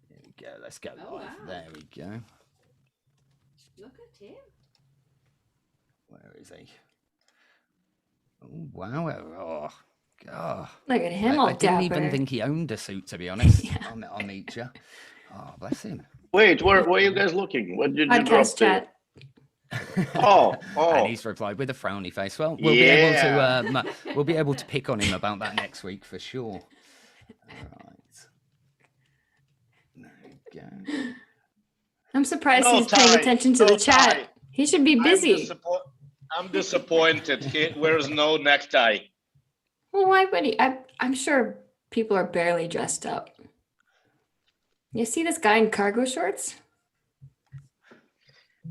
There we go. Let's go live. Wow. There we go. Look at him. Where is he? Oh, wow. Oh, God. Look at him, all I didn't dapper. even think he owned a suit, to be honest. Yeah. I'll meet you. Oh, bless him. Wait, where are you guys looking? What did you drop chat. Oh. And he's replied with a frowny face. Well, we'll be able to we'll be able to pick on him about that next week for sure. All right. There we go. I'm surprised he's paying attention to the chat. He should be busy. I'm disappointed. Where's no necktie? Well, why would he? I'm sure people are barely dressed up. You see this guy in cargo shorts?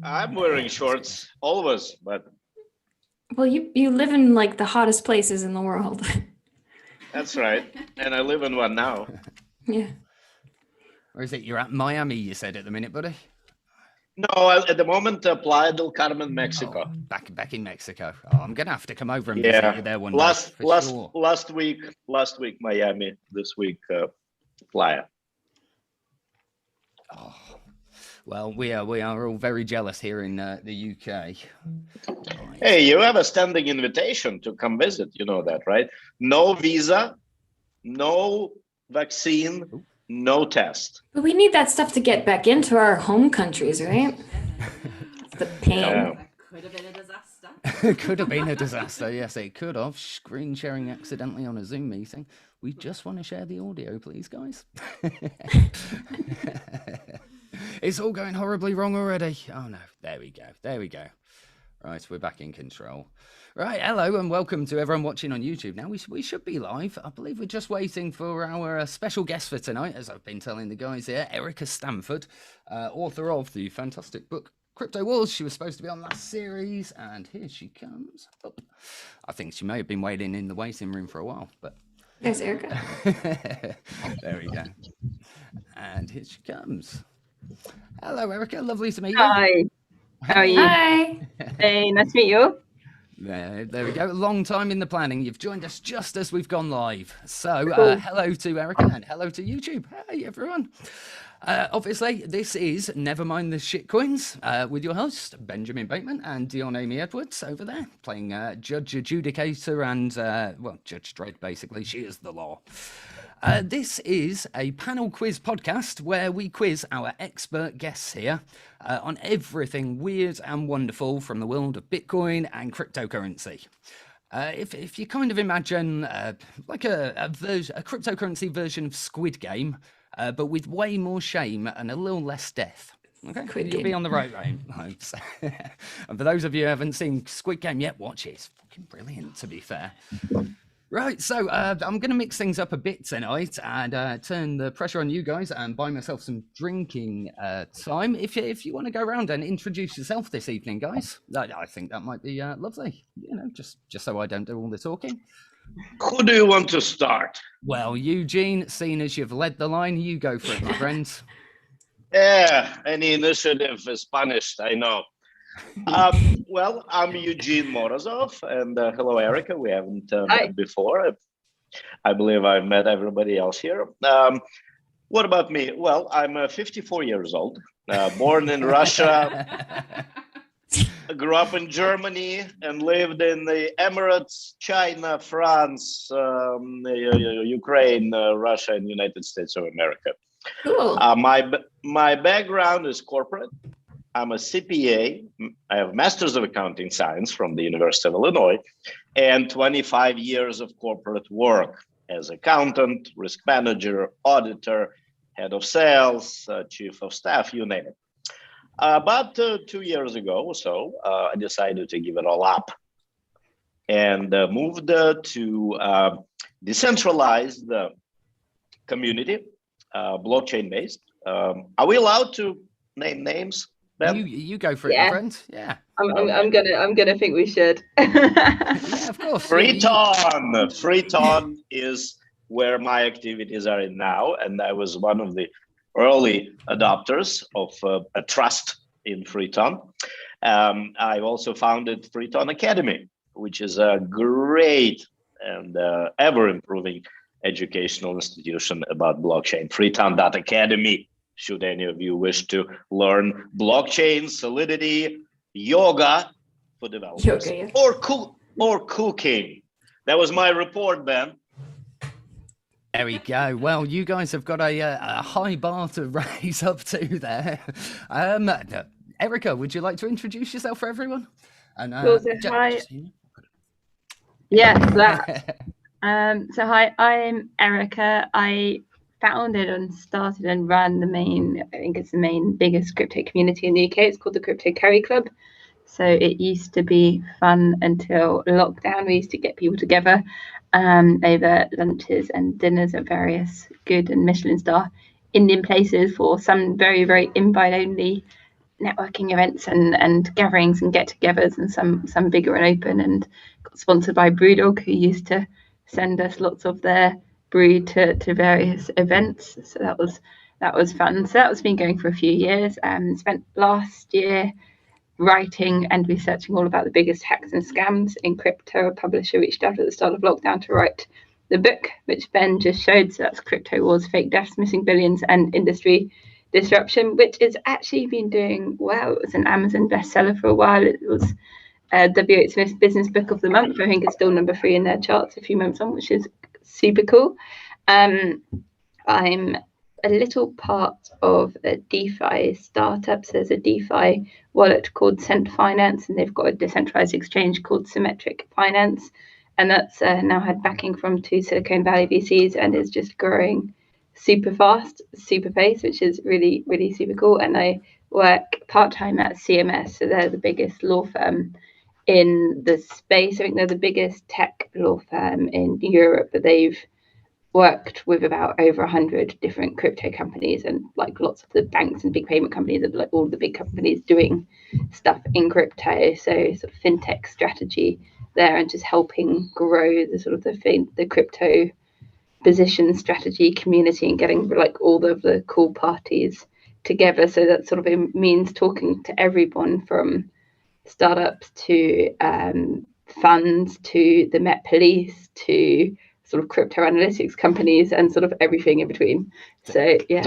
I'm wearing shorts always, but... Well, you live in like the hottest places in the world. That's right. And I live in one now. Yeah. Or is it you're at Miami, you said at the minute, buddy? No, at the moment, Playa del Carmen, Mexico. Oh, back in Mexico. Oh, I'm gonna have to come over and visit you there one day. Last week, Miami. This week, Playa. Oh, well, we are all very jealous here in the UK. Right. Hey, you have a standing invitation to come visit. You know that, right? No visa, no vaccine. Ooh. No test. But we need that stuff to get back into our home countries, right? The pain. Yeah. Could have been a disaster. Could have been a disaster. Yes, it could have. Screen sharing accidentally on a Zoom meeting. We just want to share the audio, please, guys. It's all going horribly wrong already. Oh, no. There we go. There we go. Right, we're back in control. Right, hello and welcome to everyone watching on YouTube. Now, we should be live. I believe we're just waiting for our special guest for tonight, as I've been telling the guys here, Erica Stanford, author of the fantastic book, Crypto Wars. She was supposed to be on last series, and here she comes. Oh, I think she may have been waiting in the waiting room for a while, but... There's Erica. There we go. And here she comes. Hello, Erica. Lovely to meet you. Hi. How are you? Hi. Hey, nice to meet you. There we go. Long time in the planning. You've joined us just as we've gone live. So Cool. Hello to Erica and hello to YouTube. Hey, everyone. Obviously, this is NeverMind the Shitcoins with your host, Benjamin Bateman and Dion Amy Edwards over there, playing Judge Adjudicator and, well, Judge Dredd, basically. She is the law. This is a panel quiz podcast where we quiz our expert guests here on everything weird and wonderful from the world of Bitcoin and cryptocurrency. If you kind of imagine like a cryptocurrency version of Squid Game, but with way more shame and a little less death. Okay, you'll be on the right lines. And for those of you who haven't seen Squid Game yet, watch it. It's fucking brilliant, to be fair. Right, so I'm going to mix things up a bit tonight and turn the pressure on you guys and buy myself some drinking time. If you want to go around and introduce yourself this evening, guys, I think that might be lovely. You know, just so I don't do all the talking. Who do you want to start? Well, Eugene, seeing as you've led the line, you go for it, my friend. Yeah, any initiative is punished, I know. Well, I'm Eugene Morozov, and hello, Erica. We haven't met before. I believe I've met everybody else here. What about me? Well, I'm 54 years old, born in Russia, grew up in Germany, and lived in the Emirates, China, France, Ukraine, Russia, and United States of America. Cool. My background is corporate. I'm a CPA. I have Masters of Accounting Science from the University of Illinois and 25 years of corporate work as accountant, risk manager, auditor, head of sales, chief of staff, you name it. About 2 years ago or so, I decided to give it all up and moved to decentralized community, blockchain-based. Are we allowed to name names? You go for it, my friend. Yeah. I'm gonna think we should. Yeah, of course. Freeton is where my activities are in now, and I was one of the early adopters of a trust in Freeton. I also founded Freeton Academy, which is a great and ever improving educational institution about blockchain, Freetown.academy. Should any of you wish to learn blockchain, solidity, yoga for developers, Yoga, yeah. or cooking. That was my report, Ben. There we go. Well, you guys have got a high bar to raise up to there. Erica, would you like to introduce yourself for everyone? And hi. Yes, that. So hi, I'm Erica. I founded and started and ran I think it's the main biggest crypto community in the UK. It's called the Crypto Curry Club. So it used to be fun until lockdown. We used to get people together over lunches and dinners at various good and Michelin star Indian places for some very, very invite-only networking events and gatherings and get-togethers, and some bigger and open, and got sponsored by Brewdog, who used to send us lots of their brew to various events. So that was fun. So that's been going for a few years. Spent last year writing and researching all about the biggest hacks and scams in crypto. A publisher reached out at the start of lockdown to write the book, which Ben just showed. So that's Crypto Wars, Fake Deaths, Missing Billions, and Industry Disruption, which has actually been doing well. It was an Amazon bestseller for a while. It was W.H. Smith's Business Book of the Month. I think it's still number 3 in their charts a few months on, which is super cool. I'm a little part of a DeFi startup. So there's a DeFi wallet called Cent Finance, and they've got a decentralized exchange called Symmetric Finance. And that's now had backing from 2 Silicon Valley VCs and is just growing super fast, super pace, which is really, really super cool. And I work part-time at CMS. So they're the biggest law firm in the space. I think they're the biggest tech law firm in Europe, but they've worked with about over 100 different crypto companies and like lots of the banks and big payment companies, and like all the big companies doing stuff in crypto. So sort of fintech strategy there, and just helping grow the sort of the crypto position strategy community and getting like all of the cool parties together. So that sort of means talking to everyone from startups to funds to the Met Police to sort of crypto analytics companies and sort of everything in between. So yeah.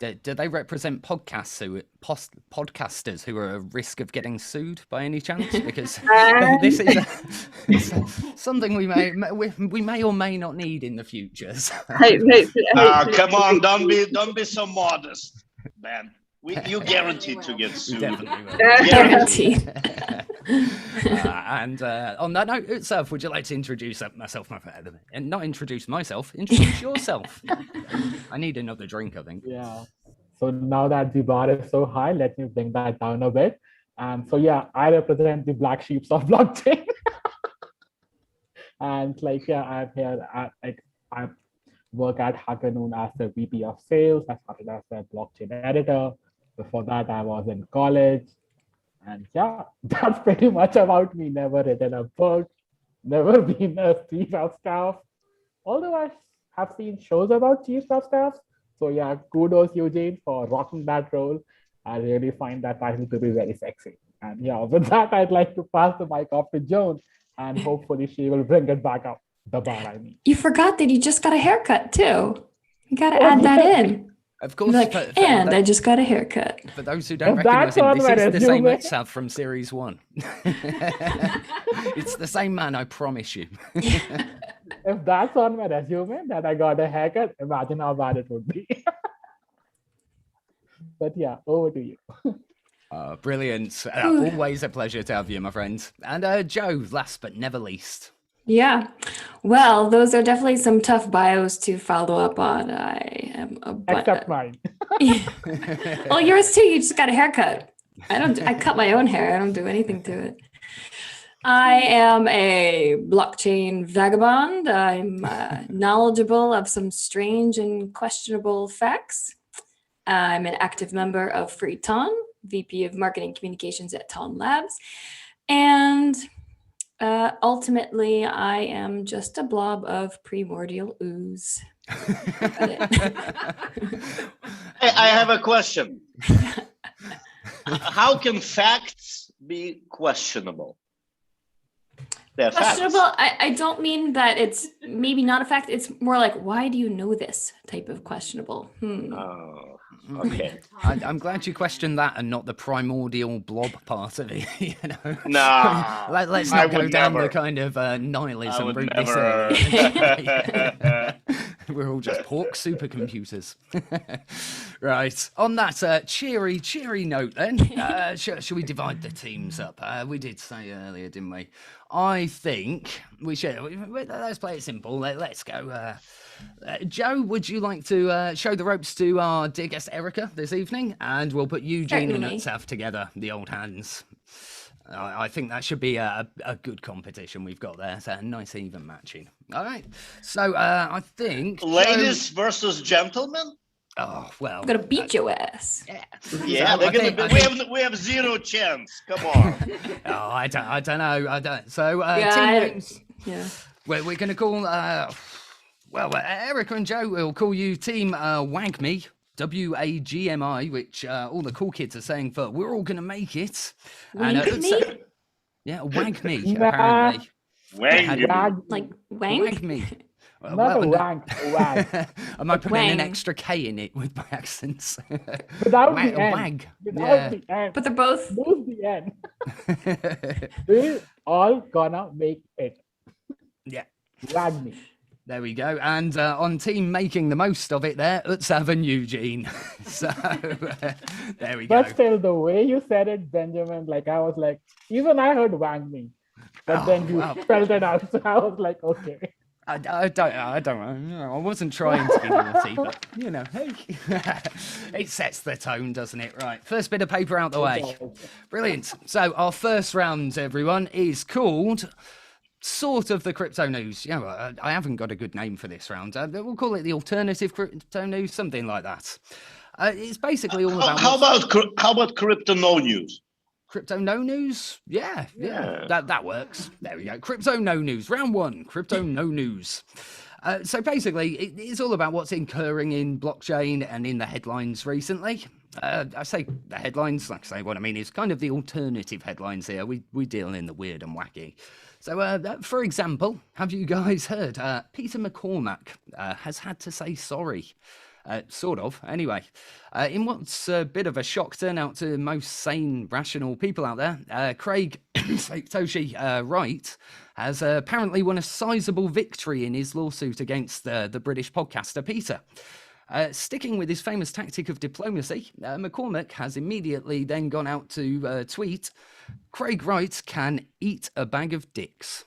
Do they represent podcasters who are at risk of getting sued by any chance? Because this is something we may or may not need in the future. So. Come on, don't be so modest, man. You guaranteed to get sued. Guaranteed. And on that note itself, would you like to introduce myself, and not introduce myself, introduce yourself? I need another drink, I think. Yeah. So now that the bar is so high, let me bring that down a bit. So yeah, I represent the black sheep of blockchain. And like, yeah, I'm here I work at Hacker Noon as the VP of Sales. I started as a blockchain editor. Before that, I was in college. And yeah, that's pretty much about me. Never written a book, never been a chief of staff. Although I have seen shows about chief of staff. So yeah, kudos Eugene for rocking that role. I really find that title to be very sexy. And yeah, with that, I'd like to pass the mic off to Joan, and hopefully she will bring it back up the bar, I mean. You forgot that you just got a haircut too. You got to add that in. Of course. Like, I just got a haircut. For those who don't recognize him, this is the same WhatsApp from Series 1. It's the same man, I promise you. If that's on my resume that I got a haircut, imagine how bad it would be. But yeah, over to you. Brilliant. Always a pleasure to have you, my friend. And Joe, last but never least. Yeah. Well, those are definitely some tough bios to follow up on. I am a Except mine. Well, yours too. You just got a haircut. I cut my own hair. I don't do anything to it. I am a blockchain vagabond. I'm knowledgeable of some strange and questionable facts. I'm an active member of Freetown, VP of Marketing Communications at Ton Labs. And ultimately, I am just a blob of primordial ooze. I have a question. How can facts be questionable? They're Questionable. facts. I don't mean that it's maybe not a fact. It's more like, why do you know this type of questionable? Oh, okay. I'm glad you questioned that and not the primordial blob part of it. You know, Nah, let's I not go would down the never. kind of I nihilism would route never. this is. We're all just pork supercomputers. Right. On that cheery note, then, shall we divide the teams up? We did say earlier, didn't we? I think we should. Let's play it simple. Let's go. Joe, would you like to show the ropes to our dear guest Erica this evening? And we'll put Eugene and Certainly. Utsav together, the old hands. I think that should be a good competition we've got there. So a nice even matching. All right. So I think Ladies versus gentlemen. Oh well. I'm gonna beat your ass. Yeah. Yeah, So they're I gonna think- be, I we have zero chance. Come on. Oh, I don't know. I don't. So Yeah, team I- names. Yeah. We're going to call. Erica and Joe will call you Team WAGMI. WAGMI, which all the cool kids are saying for we're all going to make it. Wank me? Yeah, WAGMI, Nah. apparently. Wang. Wag, Like wank? WAGMI. not a wank, a wag. Am I putting an Wang. extra K in it with my accents? Without Wag- the end. wag. Without Yeah. the end. But they're both. Lose the end. We're all gonna make it. Yeah. Wag me. There we go. And on team making the most of it there, Utsav and Eugene. So there we go. But still, the way you said it, Benjamin, like I was like, even I heard wang me. But Oh, then you wow. spelled it out, so I was like, okay. I don't know. I wasn't trying to be naughty, but you know, hey, it sets the tone, doesn't it? Right. First bit of paper out the way. Brilliant. So our first round, everyone, is called sort of the crypto news. Yeah, I haven't got a good name for this round. We'll call it the alternative crypto news, something like that. It's basically all about How about crypto no news? crypto no news. Yeah. That works. There we go. Crypto no news. Round one. Crypto no news. So basically, it's all about what's occurring in blockchain and in the headlines recently. I say the headlines, like I say, what I mean is kind of the alternative headlines here. We deal in the weird and wacky. So, for example, have you guys heard Peter McCormack has had to say sorry? Sort of, anyway. In what's a bit of a shock turnout to most sane, rational people out there, Craig Satoshi Wright has apparently won a sizable victory in his lawsuit against the British podcaster Peter. Sticking with his famous tactic of diplomacy, McCormack has immediately then gone out to tweet, Craig Wright can eat a bag of dicks.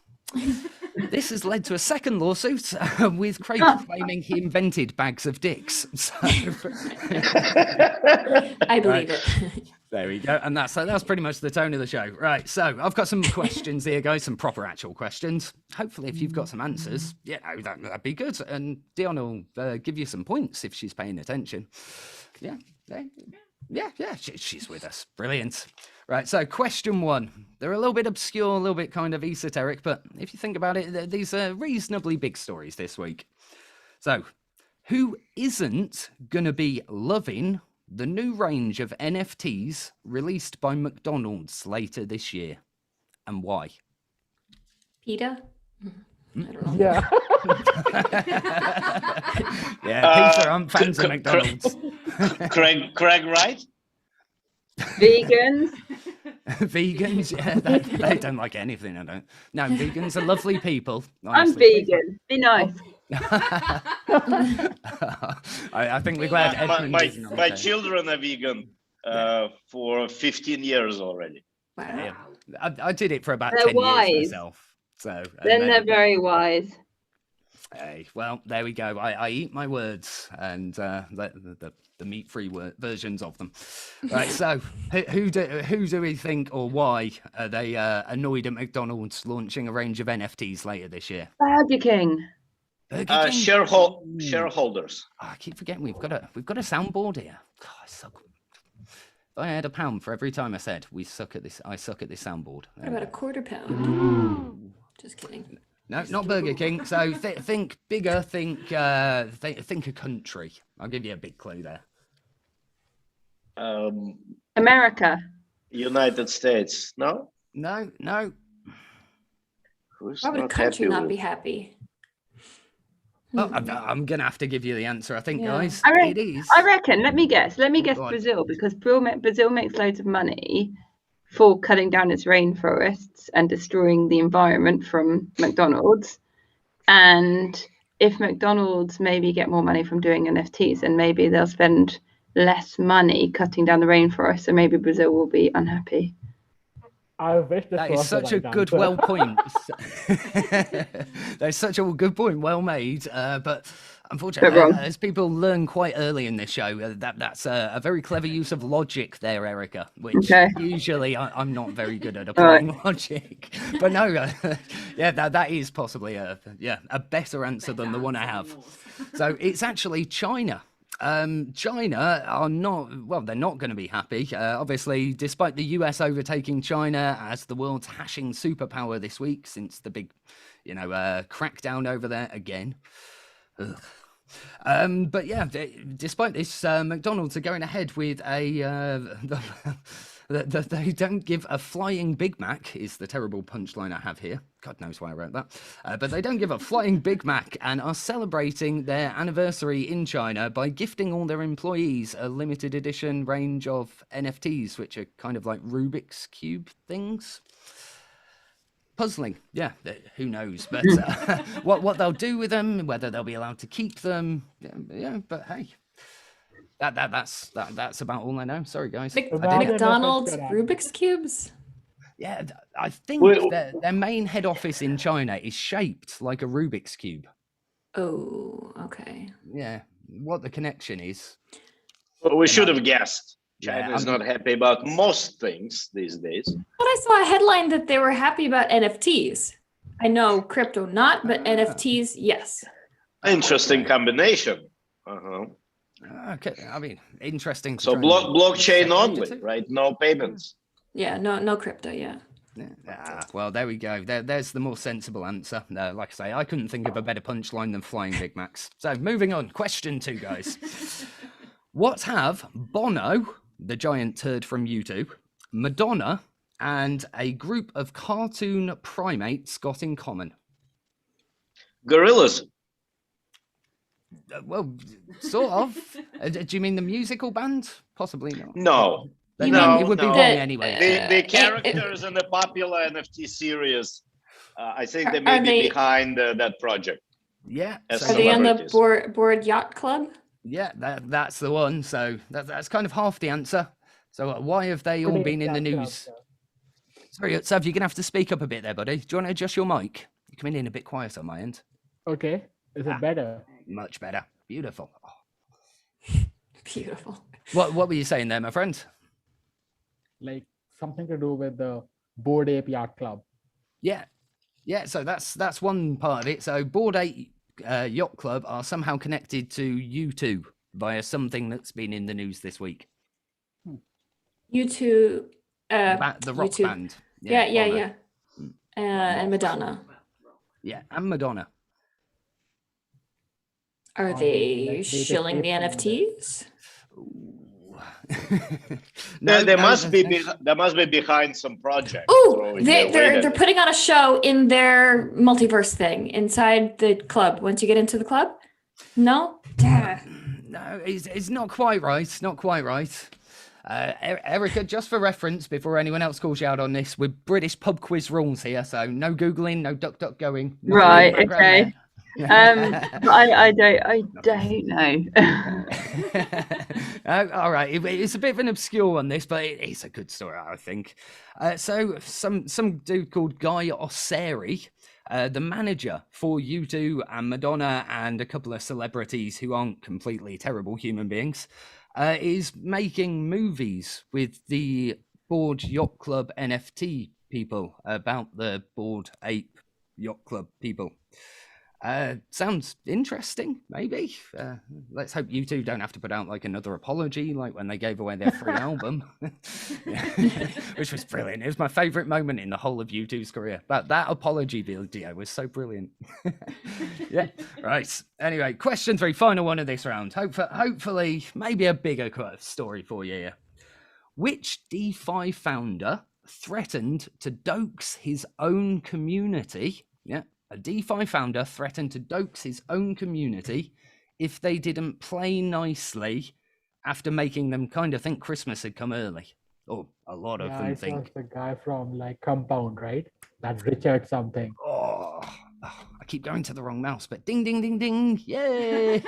This has led to a second lawsuit with Craig claiming he invented bags of dicks. So, I believe it. there we go. And that's pretty much the tone of the show. Right. So I've got some questions here, guys, some proper actual questions. Hopefully, if you've got some answers, that'd be good. And Dion will give you some points if she's paying attention. Yeah. She's with us. Brilliant. Right, so question one. They're a little bit obscure, a little bit kind of esoteric, but if you think about it, these are reasonably big stories this week. So, who isn't going to be loving the new range of NFTs released by McDonald's later this year? And why? PETA? I don't know. Yeah. Yeah, Peter, I'm fans of McDonald's. Craig Wright? Vegans. Vegans, yeah, they don't like anything, I don't. No, vegans are lovely people. I'm honestly. vegan. Be nice. I think we're glad Edmund isn't on the My team. children are vegan for 15 years already. Wow. Yeah. I did it for about They're 10 years wise. myself. So and Then they're then- very wise. Hey, well, there we go. I eat my words and the meat-free versions of them. Right. So, who do we think, or why are they annoyed at McDonald's launching a range of NFTs later this year? Burger King. Burger King? Shareholders. Oh, I keep forgetting we've got a soundboard here. God, I suck. If I had a pound for every time I said I suck at this soundboard. What about a quarter pound? Just kidding. No, not Burger King. So think bigger. Think a country. I'll give you a big clue there. America. United States. No? No. Who's Why would a not country happy not with- be happy? Oh, I'm going to have to give you the answer, I think, Yeah. guys. I It is. reckon. Let me guess. Let me guess Go on. Brazil, because Brazil makes loads of money for cutting down its rainforests and destroying the environment from McDonald's. And if McDonald's maybe get more money from doing NFTs, then maybe they'll spend less money cutting down the rainforest. So maybe Brazil will be unhappy. I wish this That was is such the a right good, answer. well point. That's such a good point, well made. But unfortunately, Bit wrong. as people learn quite early in this show, that's a very clever use of logic there, Erica, which Okay. usually I'm not very good at applying logic. But no, yeah, that is possibly a better answer than the one I have. So it's actually China. China are not, well, they're not going to be happy. Obviously, despite the US overtaking China as the world's hashing superpower this week since the big, crackdown over there again. Ugh. But yeah, despite this, McDonald's are going ahead with they don't give a flying Big Mac is the terrible punchline I have here. God knows why I wrote that. But they don't give a flying Big Mac and are celebrating their anniversary in China by gifting all their employees a limited edition range of NFTs, which are kind of like Rubik's Cube things. Puzzling, yeah. Who knows? But what they'll do with them, whether they'll be allowed to keep them, yeah. But hey, that's about all I know. Sorry, guys. McDonald's Rubik's cubes. Yeah, I think Well- their main head office in China is shaped like a Rubik's cube. Oh, okay. Yeah, what the connection is? Well, we should have guessed. Yeah, China is I'm- not happy about most things these days. But I saw a headline that they were happy about NFTs. I know crypto not, but NFTs, yes. Interesting Okay. combination. Uh-huh. Okay, I mean, interesting. to So try and blockchain separate the only, two. right? No payments. Yeah, no crypto, yeah. Well, there we go. There's the more sensible answer. Like I say, I couldn't think of a better punchline than flying Big Macs. So moving on, question 2, guys. What have Bono, the giant turd from YouTube, Madonna, and a group of cartoon primates got in common? Gorillas. Well, sort of. Do you mean the musical band? Possibly not. No. But No, it would be no. wrong anyway. The characters in the popular NFT series, I think they Are may be they- behind that project. Yeah. As Are they on the Celebrities. board yacht club? Yeah, that's the one. So that's kind of half the answer. So why have they all been in the news? Sorry, Sav, you're going to have to speak up a bit there, buddy. Do you want to adjust your mic? You're coming in a bit quiet on my end. Okay, is it better? Much better. Beautiful. Oh. Beautiful. What were you saying there, my friend? Like something to do with the Bored Ape Yacht Club. Yeah. Yeah, so that's one part of it. So Bored Ape Yacht Club are somehow connected to YouTube via something that's been in the news this week. YouTube. The rock YouTube. band. Yeah. Bono. And Madonna. Yeah, and Madonna. Are Are they they shilling the from the- NFTs? There must be behind some project. Oh, throwing their weight they're at they're it. putting on a show in their multiverse thing inside the club. Once you get into the club, no. No, it's not quite right. Not quite right. Erica, just for reference, before anyone else calls you out on this, we're British pub quiz rules here, so no googling, no duck going. nothing in the Right, background okay. there. But I don't know. All right, it's a bit of an obscure one, this, but it's a good story, I think. So some dude called Guy Osseri, the manager for U2 and Madonna and a couple of celebrities who aren't completely terrible human beings, is making movies with the Bored Yacht Club NFT people about the Bored Ape Yacht Club people. Sounds interesting, maybe. Let's hope you two don't have to put out like another apology, like when they gave away their free album, which was brilliant. It was my favorite moment in the whole of U2's career. But that apology video was so brilliant. Yeah, right. Anyway, question 3, final one of this round. Hopefully, maybe a bigger story for you here. Which DeFi founder threatened to dox his own community Yeah, a DeFi founder threatened to dox his own community if they didn't play nicely after making them kind of think Christmas had come early. Or a lot of Yeah, them it think. was the guy from like Compound, right? That Richard something. Oh, I keep going to the wrong mouse, but ding, ding, ding, ding. Yay.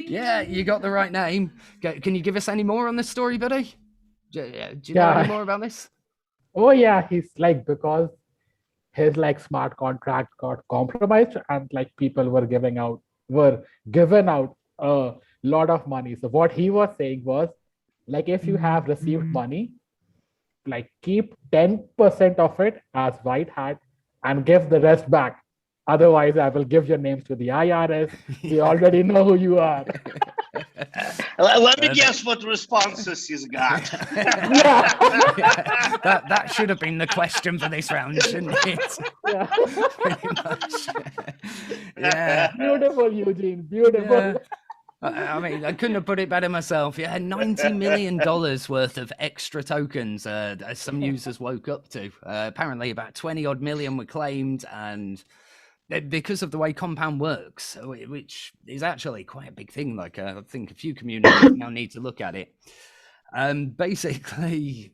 Yeah, you got the right name. Can you give us any more on this story, buddy? Do you know any more about this? Oh yeah, he's like, because his like smart contract got compromised and like people were given out a lot of money. So what he was saying was, like, if you have received money, like keep 10% of it as white hat and give the rest back. Otherwise, I will give your names to the IRS. We already know who you are. Let me guess what responses he's got. That should have been the question for this round, shouldn't it? Yeah. Pretty much. Yeah. Beautiful, Eugene. Beautiful. Yeah. I mean, I couldn't have put it better myself. Yeah, $90 million worth of extra tokens as some users woke up to. Apparently about 20 odd million were claimed, and because of the way Compound works, which is actually quite a big thing. Like, I think a few communities now need to look at it. Basically,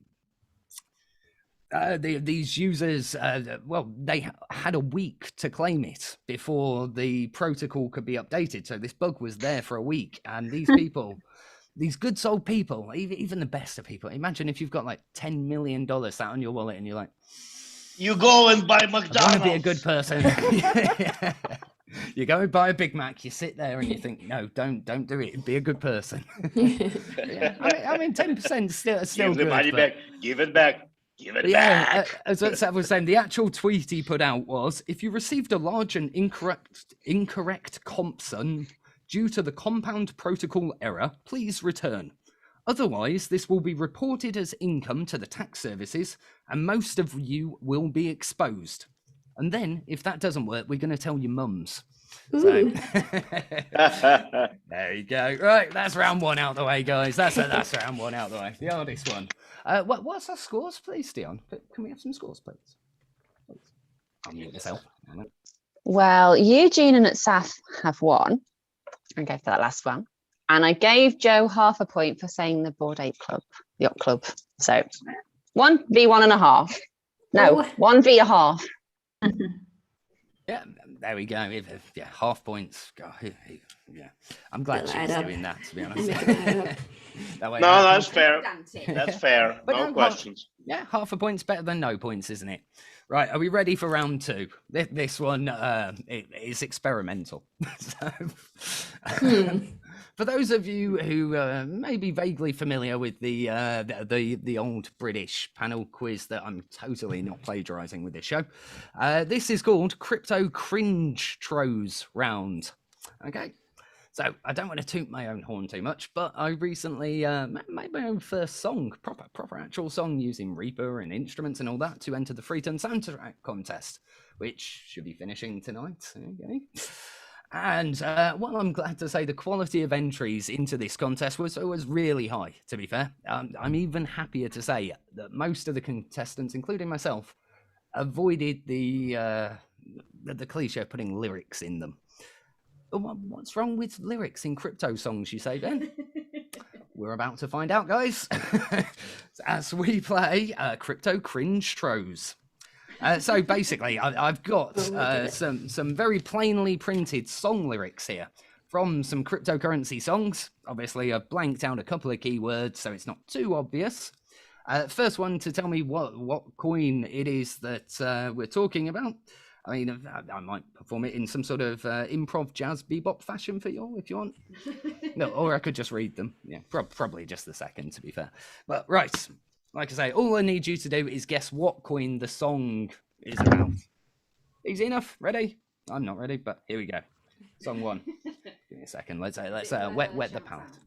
these users, they had a week to claim it before the protocol could be updated. So this bug was there for a week, and these people, these good soul people, even the best of people, imagine if you've got like $10 million sat on your wallet and you're like, you go and buy McDonald's. I want to be a good person. You go and buy a Big Mac, you sit there and you think, no, don't do it. Be a good person. Yeah, I mean, 10% still Give good. the money back. Give it back. Give it Yeah, back. as I was saying, the actual tweet he put out was, if you received a large and incorrect comp sum due to the Compound protocol error, please return. Otherwise, this will be reported as income to the tax services, and most of you will be exposed. And then, if that doesn't work, we're going to tell your mums. So, there you go. Right, that's round one out the way, guys. That's round one out the way. The hardest one. What's our scores, please, Dion? Can we have some scores, please? I'll mute myself. Well, Eugene and Saf have won. I gave that last one. And I gave Joe half a point for saying the Bored Ape Club, Yacht Club. So 1v1.5. No, 1v1.5. Yeah, there we go. Yeah, half points. God, yeah, I'm glad she's doing that, to be honest. That way, No, that's fair. Pedantic. That's fair. But No no, questions. Yeah, half a point's better than no points, isn't it? Right, are we ready for round two? This one is experimental. So, for those of you who may be vaguely familiar with the old British panel quiz that I'm totally not plagiarising with this show, this is called Crypto Cringe Tros Round. Okay. So I don't want to toot my own horn too much, but I recently made my own first song, proper actual song, using Reaper and instruments and all that to enter the Freeton soundtrack contest, which should be finishing tonight. Okay. And well, I'm glad to say the quality of entries into this contest was really high, to be fair. I'm even happier to say that most of the contestants, including myself, avoided the cliche of putting lyrics in them. What's wrong with lyrics in crypto songs, you say, Ben? We're about to find out, guys, as we play Crypto Cringe Tros. So basically, I've got some very plainly printed song lyrics here from some cryptocurrency songs. Obviously, I've blanked out a couple of keywords, so it's not too obvious. First one to tell me what coin it is that we're talking about. I mean, I might perform it in some sort of improv jazz bebop fashion for you all, if you want. No, or I could just read them. Yeah, probably just the second, to be fair. But right, like I say, all I need you to do is guess what coin the song is about. Easy enough? Ready? I'm not ready, but here we go. Song one. Give me a second. Let's wet the palate.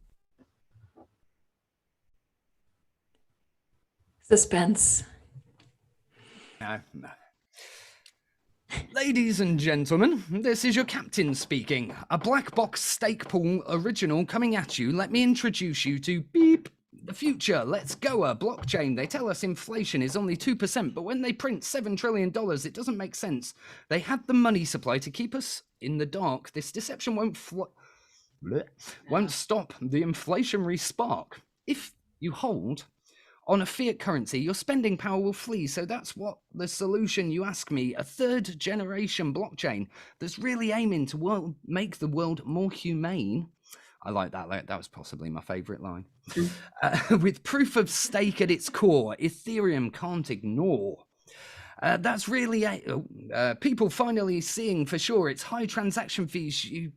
Suspense. No. Ladies and gentlemen, this is your captain speaking. A black box stake pool original coming at you. Let me introduce you to Beep, The future, let's go, a blockchain. They tell us inflation is only 2%, but when they print $7 trillion, it doesn't make sense. They had the money supply to keep us in the dark. This deception won't stop the inflationary spark. If you hold on a fiat currency, your spending power will flee. So that's what the solution, you ask me, a third generation blockchain that's really aiming to make the world more humane. I like that. That was possibly my favorite line. With proof of stake at its core, Ethereum can't ignore. That's really people finally seeing for sure its high transaction fees. You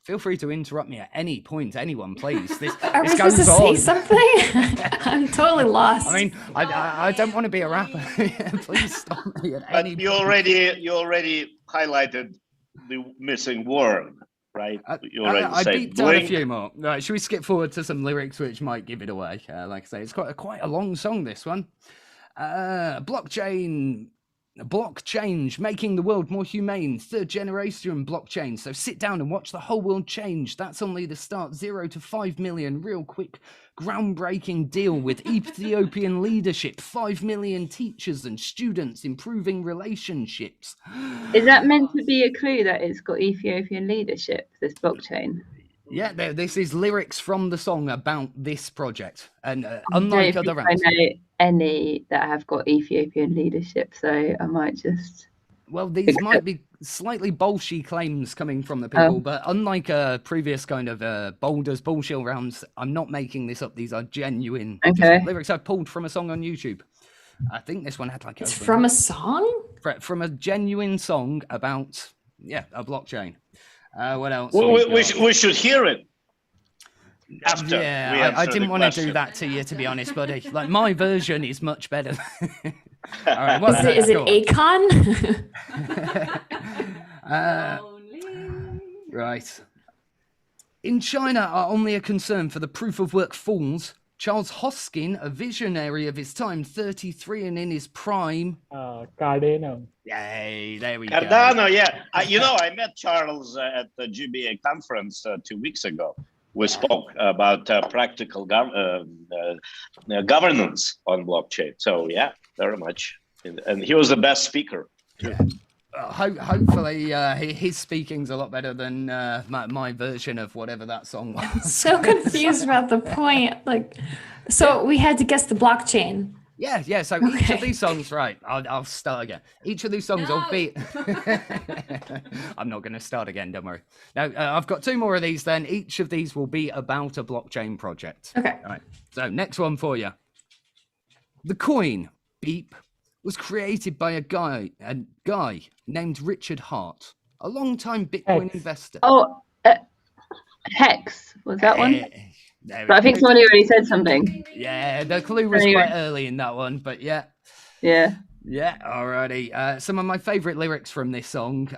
feel free to interrupt me at any point, anyone, please. This Are we this supposed to goes say on. something? I'm totally lost. I mean, I don't want to be a rapper. Please stop me at any But you point. already highlighted the missing word, right? You already I said beat down a blink. few more. Right, should we skip forward to some lyrics which might give it away? Like I say, it's quite a long song, this one. Blockchain, making the world more humane. Third generation blockchain. So sit down and watch the whole world change. That's only the start. 0 to 5 million. Real quick, groundbreaking deal with Ethiopian leadership. 5 million teachers and students improving relationships. Is that meant to be a clue that it's got Ethiopian leadership, this blockchain? Yeah, this is lyrics from the song about this project. And I unlike don't other think I rounds. know any that have got Ethiopian leadership, so I might just. Well, these might be slightly bullshit claims coming from the people, but unlike previous kind of boulders bullshit rounds, I'm not making this up. These are genuine Okay. lyrics I've pulled from a song on YouTube. I think this one had like It's from a song? from a genuine song about a blockchain. What else? We should hear it. After we I answer didn't the want to do question. that to you, to be honest, buddy. Like, my version is much better. All right, what's Is it go on. Akon? Right. In China are only a concern for the proof of work fools. Charles Hoskin, a visionary of his time, 33 and in his prime. Cardano. Yay, there we go. Cardano, yeah. I met Charles at the GBA conference 2 weeks ago. We spoke about practical governance on blockchain. So, yeah, very much. And he was the best speaker. Yeah. Hopefully his speaking's a lot better than my version of whatever that song was. So confused about the point. So we had to guess the blockchain. Yeah. So each of these songs, right? I'll start again. Each of these songs will be. I'm not going to start again. Don't worry. Now I've got 2 more of these. Then each of these will be about a blockchain project. Okay. All right. So next one for you. The coin beep was created by a guy named Richard Hart, a long-time Bitcoin investor. Oh, Hex was that one? There we But I think go. somebody already said something. Yeah, the clue was Anyway. quite early in that one, but yeah. Yeah. Yeah, alrighty. Some of my favorite lyrics from this song.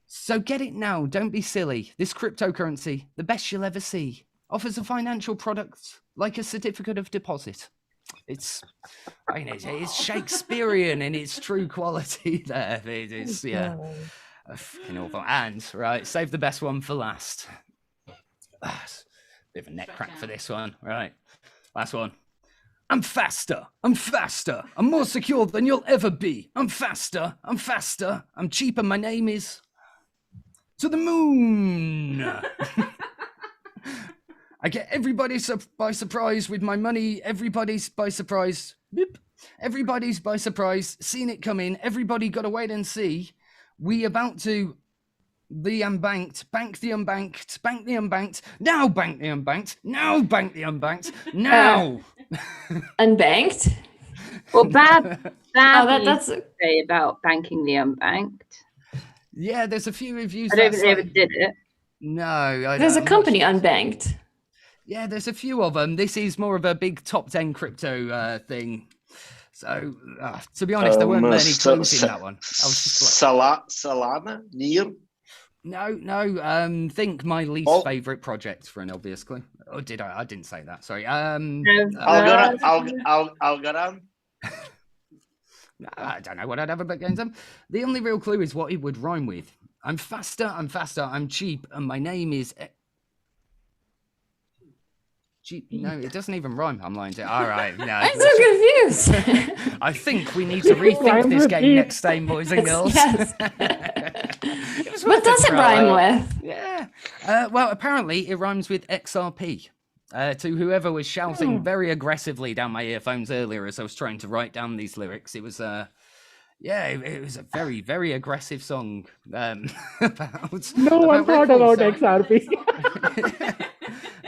So get it now, don't be silly. This cryptocurrency, the best you'll ever see, offers a financial product like a certificate of deposit. It's Shakespearean in its true quality there. It is, yeah. Fucking awful. And, right, save the best one for last. Bit of a neck crack for this one. Right, last one. I'm faster, I'm more secure than you'll ever be. I'm faster, I'm cheaper, my name is to the moon. I get everybody by surprise with my money. Everybody's by surprise. Boop. Everybody's by surprise. Seen it coming. Everybody got to wait and see. We about to the unbanked, bank the unbanked, bank the unbanked. Now bank the unbanked. Now bank the unbanked. Now. Unbanked? Well, bad that's say about banking the unbanked. Yeah, there's a few reviews. I don't that's think they ever like- did it. No, there's a I'm not company sure. unbanked. Yeah, there's a few of them. This is more of a big top 10 crypto thing. So, to be honest, there weren't many clues in that one. I was just like, Solana? Near? no. Think my least Oh. favorite project for an obvious clue. Or did I? I didn't say that. Sorry. Algorand? I don't know what I'd have against them. The only real clue is what it would rhyme with. I'm faster, I'm cheap, and my name is No, it doesn't even rhyme. I'm lying to you. All right, no. I'm so confused. I think we need to rethink this game next time, boys and girls. Yes. It was What worth a does it try. rhyme with? Yeah. Well, apparently it rhymes with XRP. To whoever was shouting very aggressively down my earphones earlier as I was trying to write down these lyrics, it was it was a very, very aggressive song about. No one thought Ripple, about so- XRP.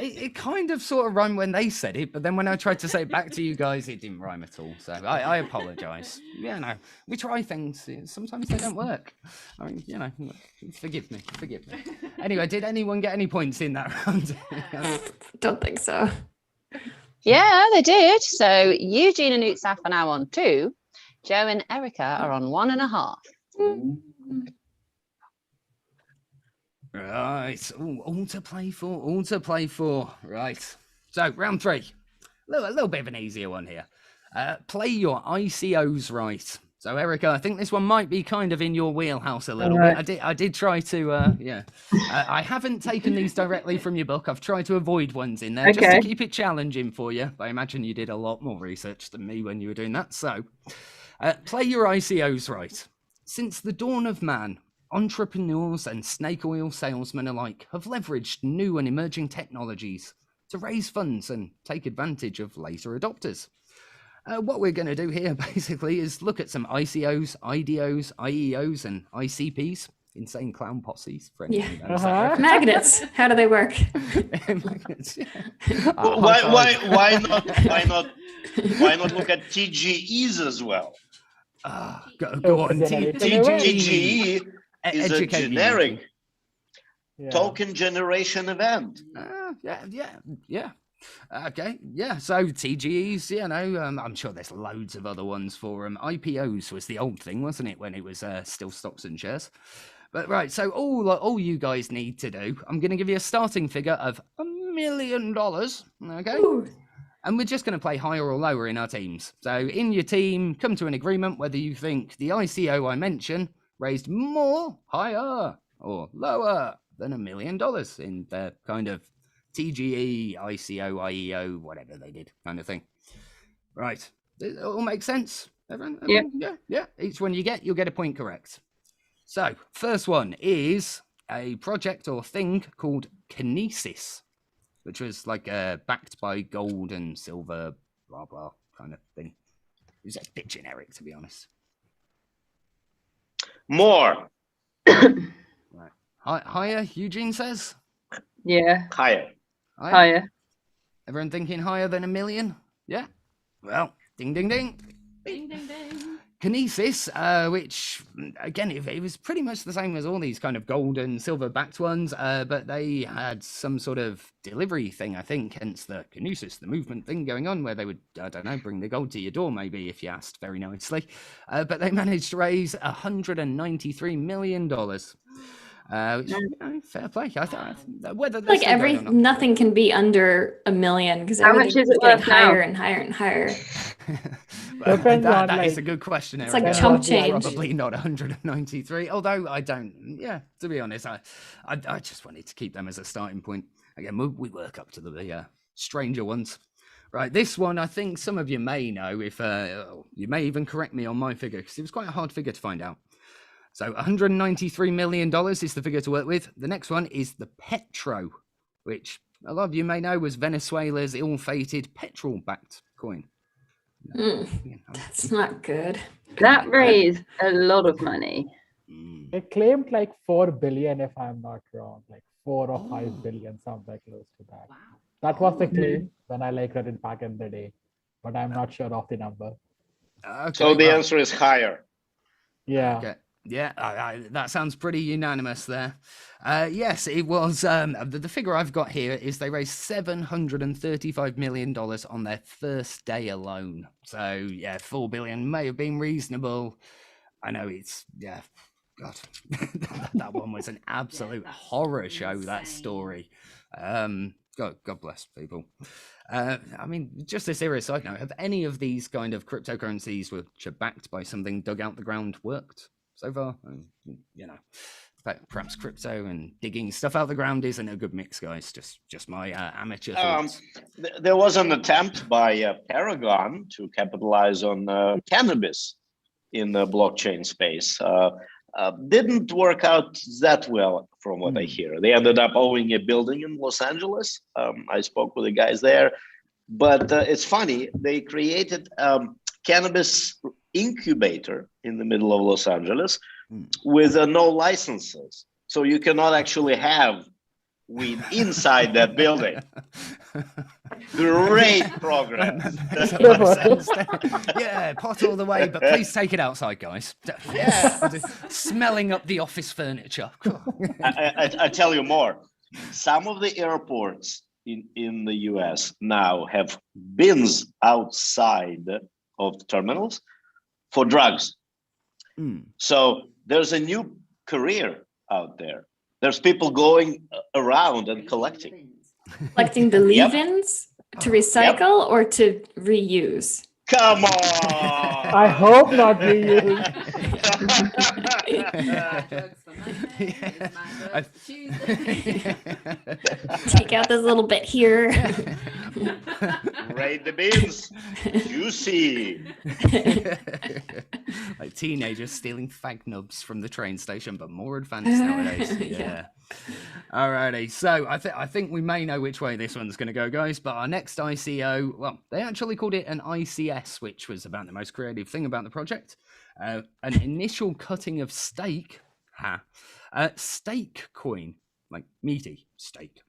It kind of sort of rhymed when they said it, but then when I tried to say it back to you guys, it didn't rhyme at all. So I apologise. Yeah, no, we try things. Sometimes they don't work. I mean, forgive me. Anyway, did anyone get any points in that round? Don't think so. Yeah, they did. So Eugene and Utsaf are now on 2. Joe and Erica are on 1.5. Right, all to play for. Right, so round 3, a little bit of an easier one here. Play your ICOs right. So Erica, I think this one might be kind of in your wheelhouse a little bit. I did try to, I haven't taken these directly from your book. I've tried to avoid ones in there just to keep it challenging for you. But I imagine you did a lot more research than me when you were doing that. So, play your ICOs right. Since the dawn of man, entrepreneurs and snake oil salesmen alike have leveraged new and emerging technologies to raise funds and take advantage of later adopters. What we're going to do here basically is look at some ICOs, IDOs, IEOs, and ICPs, insane clown posses. For anyone who knows that. Magnets. How do they work? Magnets, yeah. Why not look at TGEs as well? Go on, TGE is a Educate me, generic Yeah. token generation event. Yeah. Okay, yeah. So TGEs, I'm sure there's loads of other ones for them. IPOs was the old thing, wasn't it, when it was still stocks and shares? But right, so all you guys need to do, I'm going to give you a starting figure of $1 million. Okay. Ooh. And we're just going to play higher or lower in our teams. So in your team, come to an agreement whether you think the ICO I mentioned raised more, higher, or lower than $1 million in their kind of TGE, ICO, IEO, whatever they did kind of thing. Right. It all makes sense? Everyone? Yeah. Each one you'll get a point correct. So first one is a project or thing called Kinesis, which was like backed by gold and silver, blah, blah kind of thing. It was a bit generic, to be honest. More. Right. Higher, Eugene says? Yeah, Higher. higher. Everyone thinking higher than $1 million? Yeah? Well, ding, ding, ding. Ding, ding, ding. Kinesis, which, again, it was pretty much the same as all these kind of gold and silver-backed ones, but they had some sort of delivery thing, I think, hence the Kinesis, the movement thing going on, where they would, I don't know, bring the gold to your door, maybe, if you asked very nicely. But they managed to raise $193 million. Which, fair play. I thought whether Like nothing can be under $1 million because How much everything's is it getting worth now? higher and higher and higher. Depends on, that is like- a good question. It's like Erica. chump change. Probably not 193. Although I don't. Yeah, to be honest, I just wanted to keep them as a starting point. Again, we work up to the stranger ones. Right, this one I think some of you may know. If you may even correct me on my figure because it was quite a hard figure to find out. So $193 million is the figure to work with. The next one is the Petro, which a lot of you may know was Venezuela's ill-fated petrol-backed coin. That's not good. That raised a lot of money. They claimed like 4 billion, if I'm not wrong, like 4 or 5 billion, somewhere close to that. Wow. That was the claim when I read it back in the day, but I'm not sure of the number. Okay, So the well, answer is higher. Yeah. Okay. Yeah, that sounds pretty unanimous there. Yes, it was. The figure I've got here is they raised $735 million on their first day alone. So, yeah, 4 billion may have been reasonable. I know it's, yeah, God, that one was an absolute that's horror show, that insane. story. God bless people. I mean, just a serious side note, have any of these kind of cryptocurrencies which are backed by something dug out the ground worked so far? perhaps crypto and digging stuff out of the ground isn't a good mix, guys. Just my amateur Um, thoughts. there was an attempt by Paragon to capitalize on cannabis in the blockchain space. Didn't work out that well, from what I hear. They ended up owning a building in Los Angeles. I spoke with the guys there, but it's funny. They created cannabis incubator in the middle of Los Angeles with no licenses. So you cannot actually have weed inside that building. Great progress. Makes a lot of sense there. Yeah, pot all the way, but please take it outside, guys. Yeah. Smelling up the office furniture. I tell you more. Some of the airports in the US now have bins outside of the terminals for drugs. So there's a new career out there. There's people going around and collecting. Collecting the leave-ins to recycle or to reuse? Come on! I hope not reuse. Drugs for Monday, it's my drugs for Tuesday. Take out this little bit here. Raid the bins. Juicy. Like teenagers stealing fag nubs from the train station, but more advanced nowadays. Yeah. Alrighty, so I think we may know which way this one's going to go, guys. But our next ICO, well, they actually called it an ICS, which was about the most creative thing about the project. An initial cutting of steak, steak coin, like meaty steak.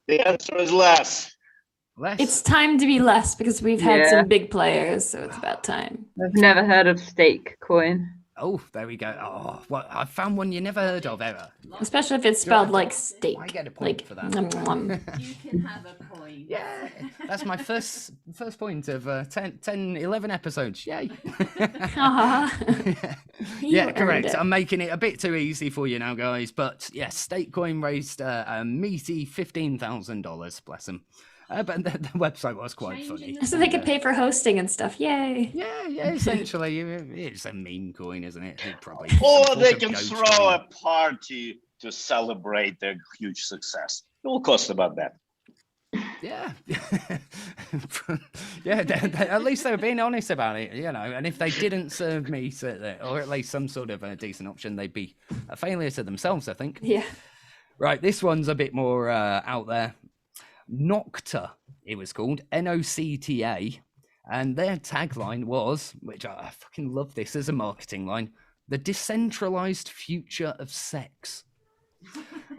The answer is less. Less. It's time to be less because we've had Yeah. some big players, so it's about time. I've never heard of stake coin. Oh, there we go. Oh, well, I found one you never heard of ever. Especially if it's spelled like steak. I get a point Like, for that. nom, nom. You can have a coin. Yeah, that's my first point of 10, 11 episodes. Yay. Aw. You Yeah, earned correct. it. I'm making it a bit too easy for you now, guys. But yeah, Statecoin raised a meaty $15,000. Bless them. But the website was quite funny. So they could pay for hosting and stuff. Yay. Yeah, essentially, it's a meme coin, isn't it? It'd probably Or they talk can of throw Dogecoin. a party to celebrate their huge success. It will cost about that. Yeah, yeah. At least they were being honest about it, you know. And if they didn't serve meat, or at least some sort of a decent option, they'd be a failure to themselves, I think. Yeah. Right, this one's a bit more out there. Nocta, it was called, Nocta, and their tagline was, which I fucking love this as a marketing line, the decentralized future of sex.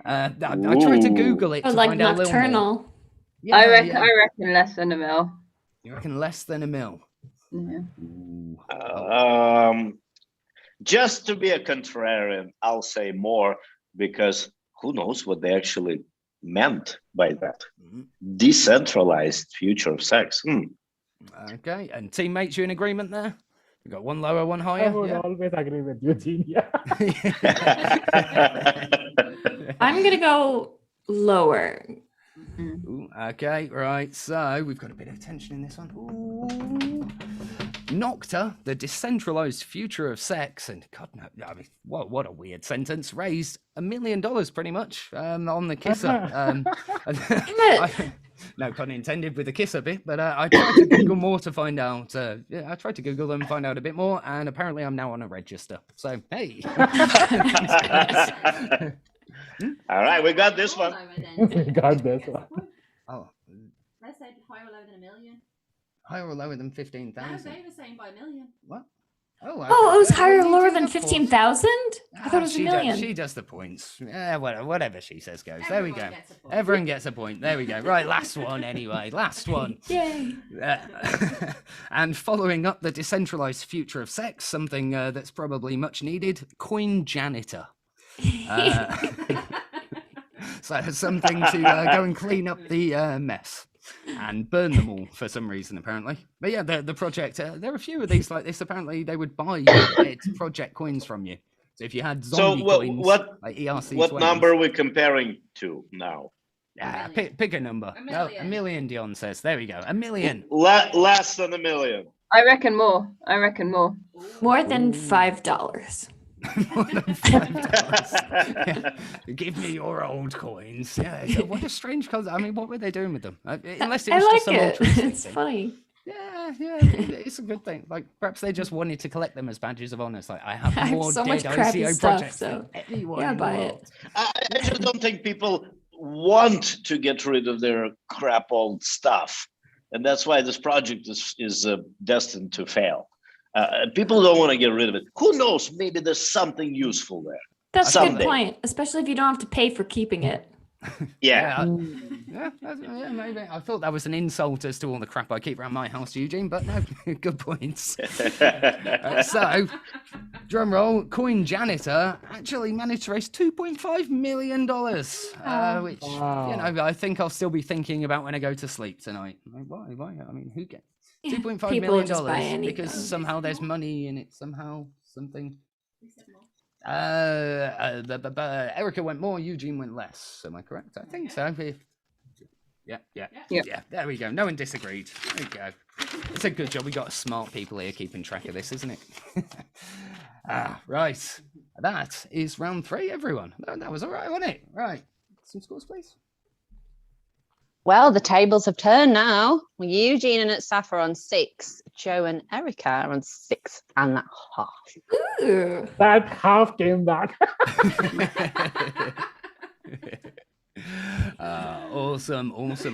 I tried to Google it Oh, to like find out a little more. nocturnal. Yeah, I reckon yeah. less than a mil. You reckon less than a mil? Yeah. Ooh. Just to be a contrarian, I'll say more, because who knows what they actually meant by that. Decentralized future of sex. Okay, and teammates, you in agreement there? We got one lower, one I higher. would Yeah. always agree with Eugene. Yeah. I'm going to go lower. Ooh, okay, right. So we've got a bit of tension in this one. Ooh. Nocta, the decentralized future of sex, and God, no, I mean, what a weird sentence. Raised $1 million, pretty much, on the kisser. No pun intended with the kisser bit, but I tried to Google more to find out. I tried to Google them, find out a bit more, and apparently I'm now on a register. So hey. All right, we got this one. We got this one. Oh, Let's say higher or lower than $1 million. higher or lower than No, 15,000? they were saying by $1 million. What? Oh, Oh, it was okay. higher or You lower do than the points. 15,000? I thought it was a She million. she does the points. Yeah, whatever she says goes. There we go. Everyone gets a point. Everyone gets a point. There we go. Right, last one anyway. Last one. Yay. And following up the decentralized future of sex, something that's probably much needed, coin janitor. So something to go and clean up the mess and burn them all for some reason, apparently. But yeah, the project, there are a few of these like this. Apparently, they would buy dead project coins from you. So if you had zombie coins, like ERC20s, what number are we comparing to now? Yeah, pick a number. $1 No, million. $1 million, Dion says. There we go. $1 million. Less than $1 million. I reckon more. I reckon more. More than $5. More than $5. Yeah. Give me your old coins. Yeah. So what a strange concept. I mean, what were they doing with them? Unless it I was like just some it. altruistic It's thing. funny. Yeah, it's a good thing. Like perhaps they just wanted to collect them as badges of honor. It's like I have I have more so dead much crappy ICO stuff, projects so than anyone yeah, in the buy it. world. I just don't think people want to get rid of their crap old stuff, and that's why this project is destined to fail. People don't want to get rid of it. Who knows? Maybe there's something useful there. That's a Someday. good point, especially if you don't have to pay for keeping it. Yeah. Yeah, maybe. I thought that was an insult as to all the crap I keep around my house, Eugene, but no, good points. So, drum roll, Coin Janitor actually managed to raise $2.5 million, which, Wow. you know, I think I'll still be thinking about when I go to sleep tonight. Like, why? I mean, who gets Yeah, $2.5 people million just buy because anything. somehow there's money in it, somehow something. Erica went more, Eugene went less. Am I correct? I think so. Yeah. There we go. No one disagreed. There we go. It's a good job. We got smart people here keeping track of this, isn't it? Right. That is round 3, everyone. That was all right, wasn't it? Right. Some scores, please. Well, the tables have turned now. Eugene and Saf are on 6. Joe and Erica are on 6.5. Ooh. That half came back. Awesome. Let's go.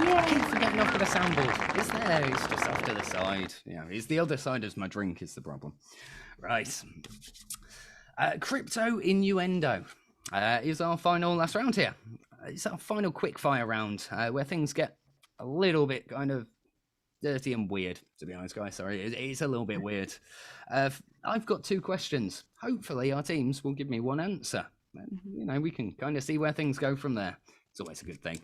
I keep forgetting I've got a soundboard. It's there. It's just off to the side. Yeah, it's the other side as my drink is the problem. Right. Crypto Innuendo is our final last round here. It's our final quickfire round where things get a little bit kind of dirty and weird, to be honest, guys. Sorry, it's a little bit weird. I've got 2 questions. Hopefully our teams will give me one answer. And, you know, we can kind of see where things go from there. It's always a good thing.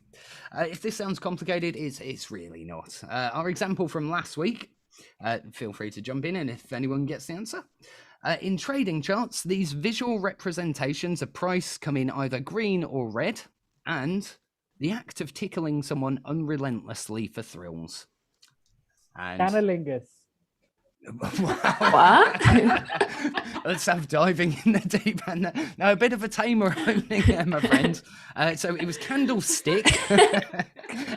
If this sounds complicated, it's really not. Our example from last week, feel free to jump in and if anyone gets the answer. In trading charts, these visual representations of price come in either green or red, and the act of tickling someone unrelentlessly for thrills. And Canalingus. What? Let's have diving in the deep end. Now, a bit of a tamer opening there, my friend. So it was candlestick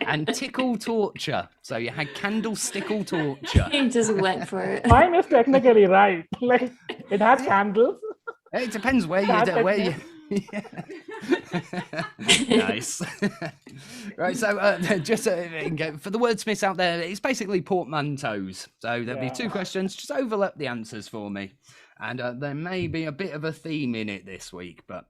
and tickle torture. So you had candlestickle torture. He just went for it. Mine is technically right. Like it has candles. It depends where you. Yeah. Nice. Right, so just for the wordsmiths out there, it's basically portmanteaus. So there'll be 2 questions. Just overlap the answers for me, and there may be a bit of a theme in it this week, but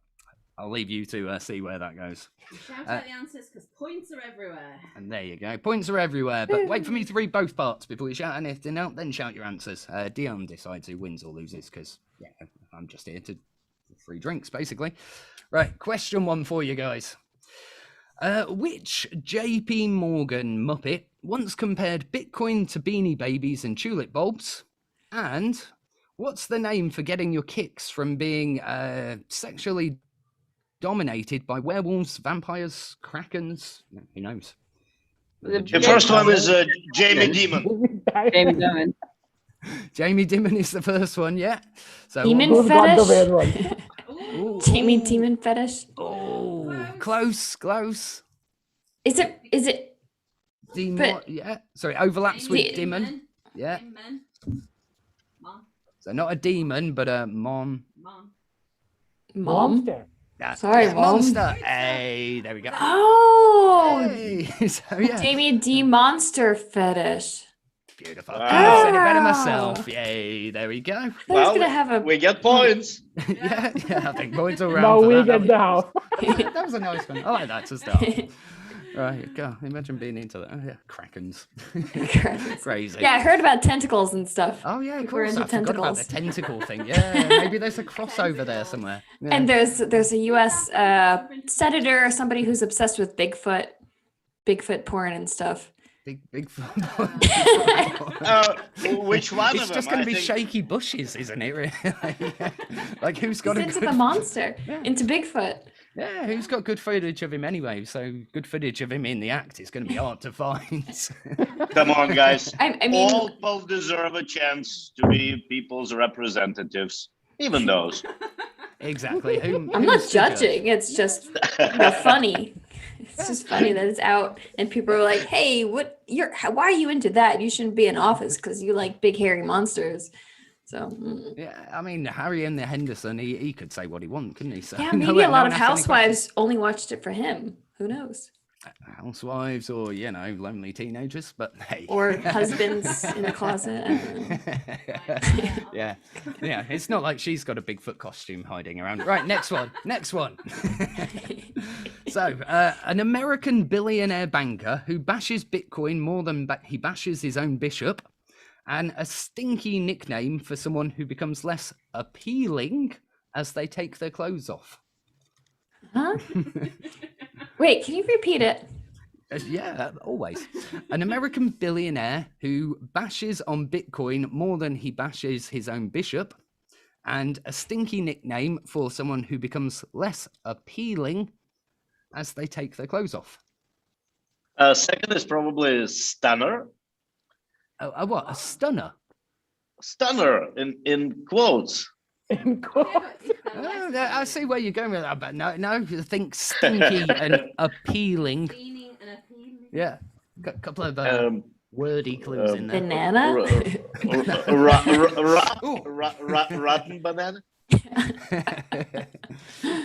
I'll leave you to see where that goes. Shout out the answers because points are everywhere. And there you go. Points are everywhere, but wait for me to read both parts before you shout anything out. Then shout your answers. Dion decides who wins or loses because I'm just here to free drinks, basically. Right, question 1 for you guys. Which JP Morgan Muppet once compared Bitcoin to Beanie Babies and tulip bulbs? And what's the name for getting your kicks from being sexually dominated by werewolves, vampires, krakens? Who knows? The first one is Jamie Dimon. Jamie Dimon. Jamie Dimon is the first one, yeah. So Demon Who's got the fetish? werewolf? Jamie demon fetish? Oh, close. Is it Demon, yeah. Sorry, overlaps with Demon. Yeah. Mom. So not a demon, but a mom. Mom? Monster. Yeah, Sorry, yeah, Mom. monster. Hey, there we go. Oh, Hey. So yeah, Jamie D monster fetish. beautiful. Wow. I said it better myself. Yay, there we go. I was Well, gonna have a. We get points. Yeah, I think points all round. Now for we that. get the house. That was a nice one. I like that to start. Right, go. Imagine being into that. Oh, yeah, krakens. Crazy. Yeah, I heard about tentacles and stuff. Oh yeah, of People are course. into I forgot about the tentacles. tentacle thing. Yeah, maybe there's a crossover there somewhere. Yeah. And there's a U.S. Senator or somebody who's obsessed with Bigfoot porn and stuff. big. Which one It's of them? just going I to be think- shaky bushes, isn't it? Really? Like who's got He's a into good the monster, Yeah. into Bigfoot. Yeah, who's got good footage of him anyway? So good footage of him in the act is going to be hard to find. Come on, guys. I mean, All people deserve a chance to be people's representatives, even those. Exactly. I'm who's not to judge? judging. It's just funny. It's just funny that it's out and people are like, "Hey, why are you into that? You shouldn't be in office because you like big hairy monsters." So Yeah, I mean, Harry and the Henderson, he could say what he wants, couldn't he? So yeah, no maybe a one- lot no of one asked any housewives only watched it for him. Who knows? questions. Housewives or, lonely teenagers, but hey. Or husbands in the closet. I don't know. yeah, it's not like she's got a Bigfoot costume hiding around. Right, next one. So, an American billionaire banker who bashes Bitcoin more than he bashes his own bishop, and a stinky nickname for someone who becomes less appealing as they take their clothes off. Huh? Wait, can you repeat it? Yeah, always. An American billionaire who bashes on Bitcoin more than he bashes his own bishop, and a stinky nickname for someone who becomes less appealing as they take their clothes off. Second is probably stunner. What? A stunner? Stunner in quotes. In quotes. I see where you're going with that, but no, think stinky and appealing. Meaning and appealing. Yeah, got a couple of wordy clues in there. Banana? Rotten banana.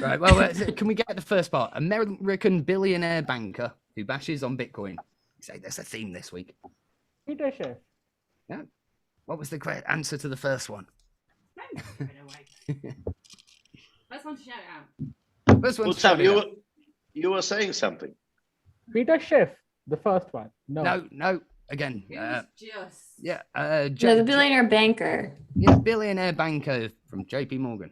Right, well, can we get the first part? American billionaire banker who bashes on Bitcoin. Say that's a theme this week. Peter Schiff. Yeah. What was the correct answer to the first one? First one to shout out. First one. What's up? You were saying something. Peter Schiff, the first one. No. Again. It was just. Yeah. No, the billionaire banker. Yeah, billionaire banker from JP Morgan.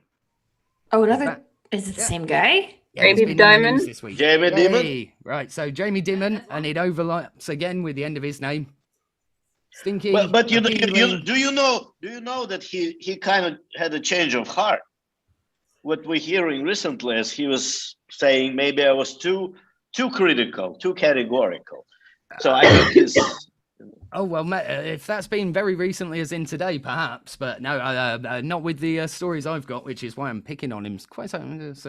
Oh, another. Is it the same guy? Yeah, he's Jamie been in the Dimon? news this week. Jamie Dimon? Yay. Right, so Jamie Dimon, and it overlaps again with the end of his name. Stinky. But appealing. do you know that he kind of had a change of heart? What we're hearing recently is he was saying maybe I was too critical, too categorical. So I think he's. Oh, well, if that's been very recently as in today, perhaps, but no, not with the stories I've got, which is why I'm picking on him quite so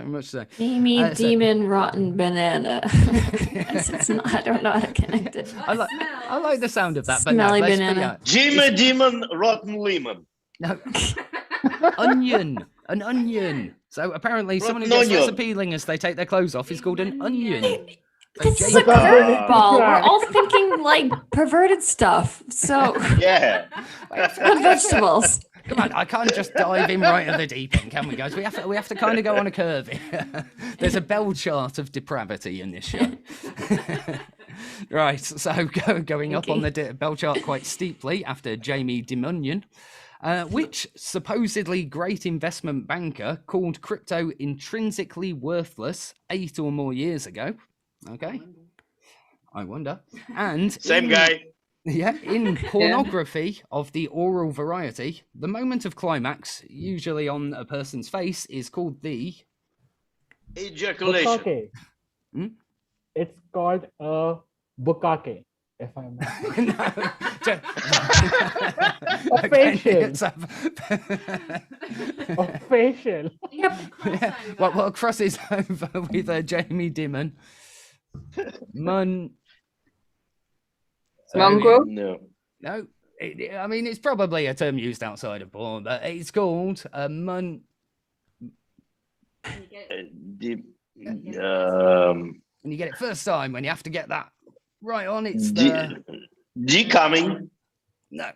much so. Jamie Demon Rotten Banana. It's not, I don't know how to connect it. I like the sound of that, but no, Smelly let's banana. Jimmy Demon Rotten Lemon. No. Onion, an onion. So apparently someone who Rotten gets less onion. appealing as they take their clothes off is called an onion. This is a Jamie- curveball. We're all thinking like perverted stuff. So Yeah. with vegetables. Come on, I can't just dive in right at the deep end, can we, guys? We have to kind of go on a curve here. There's a bell chart of depravity in this show. Right, so going up on the bell chart quite steeply after Jamie Dimonion, which supposedly great investment banker called crypto intrinsically worthless 8 or more years ago. Okay, I wonder. And Same guy. Yeah, in pornography of the oral variety, the moment of climax, usually on a person's face, is called the... Ejaculation. Bukake. Hmm? It's called a bukake, if I'm not. A facial. A facial. Yep. What crosses over with Jamie Dimon? Mongrel? No. No, I mean, it's probably a term used outside of porn, but it's called a The, when you get it first time, when you have to get that right on, it's the... decoming. No,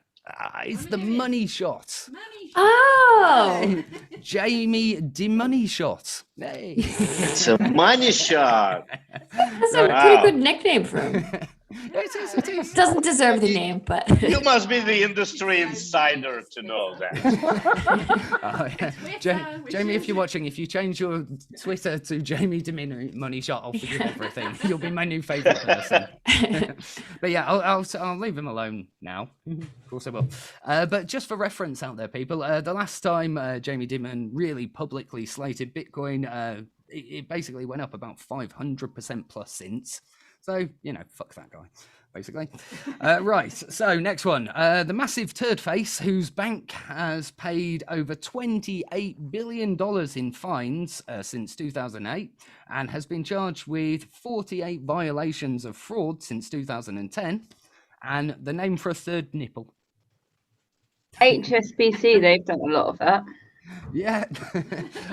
it's the money shot. Oh. Jamie Money Shot. Hey. It's a money shot. That's a Wow. pretty good nickname for him. It is. Doesn't deserve the name, but You must be the industry insider to know that. Oh, yeah. Jamie, if you're watching, if you change your Twitter to Jamie Dimini Money Shot, I'll forgive everything. You'll be my new favourite person. But yeah, I'll leave him alone now. Of course I will. But just for reference out there, people, the last time Jamie Dimon really publicly slated Bitcoin, it basically went up about 500% plus since. So, fuck that guy, basically. Right, so next one. The massive turd face whose bank has paid over $28 billion in fines since 2008 and has been charged with 48 violations of fraud since 2010. And the name for a third nipple. HSBC, they've done a lot of that. Yeah,